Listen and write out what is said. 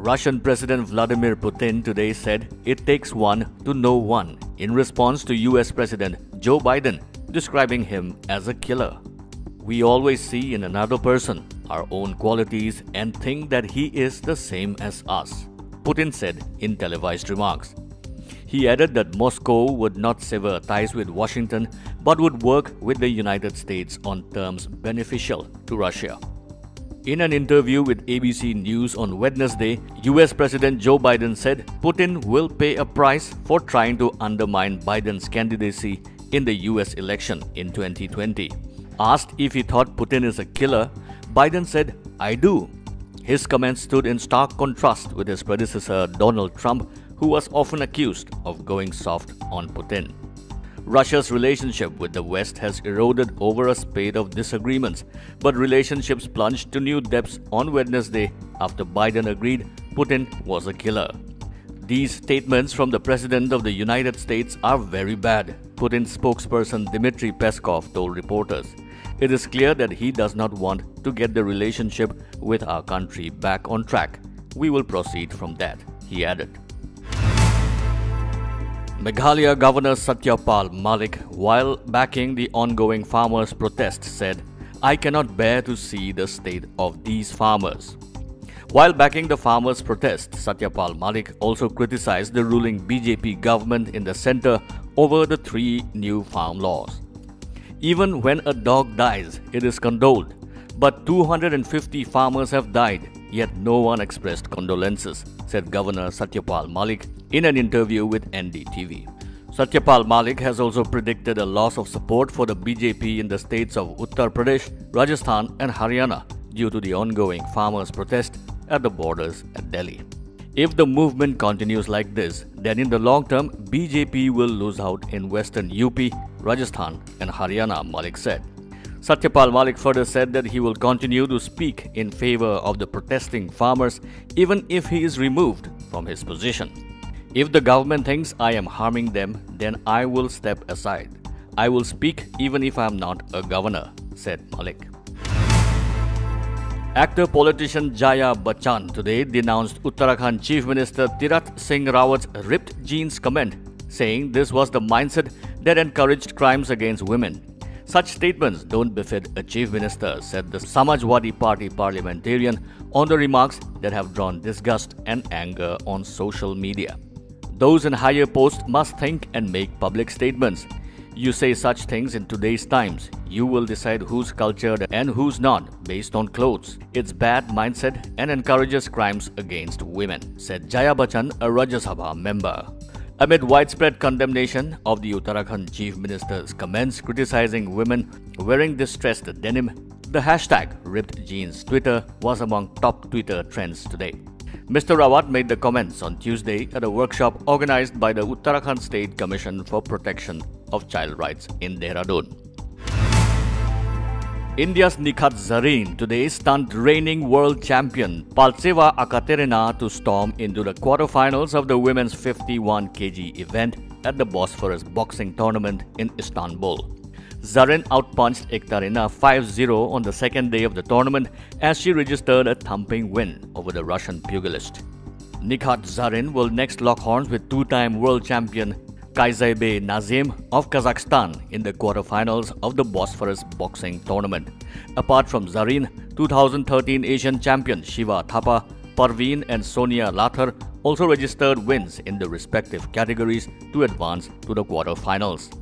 Russian President Vladimir Putin today said it takes one to know one in response to US President Joe Biden describing him as a killer. We always see in another person our own qualities and think that he is the same as us, Putin said in televised remarks. He added that Moscow would not sever ties with Washington but would work with the United States on terms beneficial to Russia. In an interview with ABC News on Wednesday, US President Joe Biden said Putin will pay a price for trying to undermine Biden's candidacy in the US election in 2020. Asked if he thought Putin is a killer, Biden said, "I do." His comments stood in stark contrast with his predecessor Donald Trump, who was often accused of going soft on Putin. Russia's relationship with the West has eroded over a spate of disagreements, but relationships plunged to new depths on Wednesday after Biden agreed Putin was a killer. These statements from the President of the United States are very bad, Putin's spokesperson Dmitry Peskov told reporters. It is clear that he does not want to get the relationship with our country back on track. We will proceed from that, he added. Meghalaya Governor Satyapal Malik, while backing the ongoing farmers' protest, said, "I cannot bear to see the state of these farmers." While backing the farmers' protest, Satyapal Malik also criticized the ruling BJP government in the centre over the 3 new farm laws. Even when a dog dies, it is condoled, but 250 farmers have died, yet no one expressed condolences, said Governor Satyapal Malik in an interview with NDTV. Satyapal Malik has also predicted a loss of support for the BJP in the states of Uttar Pradesh, Rajasthan and Haryana due to the ongoing farmers' protest at the borders at Delhi. If the movement continues like this, then in the long term, BJP will lose out in western UP, Rajasthan and Haryana, Malik said. Satyapal Malik further said that he will continue to speak in favor of the protesting farmers even if he is removed from his position. If the government thinks I am harming them, then I will step aside. I will speak even if I am not a governor, said Malik. Actor-politician Jaya Bachchan today denounced Uttarakhand Chief Minister Tirath Singh Rawat's ripped jeans comment, saying this was the mindset that encouraged crimes against women. Such statements don't befit a chief minister, said the Samajwadi Party parliamentarian on the remarks that have drawn disgust and anger on social media. Those in higher posts must think and make public statements. You say such things in today's times. You will decide who's cultured and who's not based on clothes. It's bad mindset and encourages crimes against women, said Jaya Bachchan, a Rajya Sabha member. Amid widespread condemnation of the Uttarakhand Chief Minister's comments criticizing women wearing distressed denim, the hashtag ripped jeans Twitter was among top Twitter trends today. Mr. Rawat made the comments on Tuesday at a workshop organized by the Uttarakhand State Commission for Protection of Child Rights in Dehradun. India's Nikhat Zareen today stunned reigning world champion Paltseva Akaterina to storm into the quarterfinals of the women's 51 kg event at the Bosphorus boxing tournament in Istanbul. Zareen outpunched Ekterina 5-0 on the second day of the tournament as she registered a thumping win over the Russian pugilist. Nikhat Zareen will next lock horns with 2-time world champion Kaizaibe Nazim of Kazakhstan in the quarterfinals of the Bosphorus boxing tournament. Apart from Zareen, 2013 Asian champion Shiva Thapa, Parveen and Sonia Lathar also registered wins in the respective categories to advance to the quarterfinals.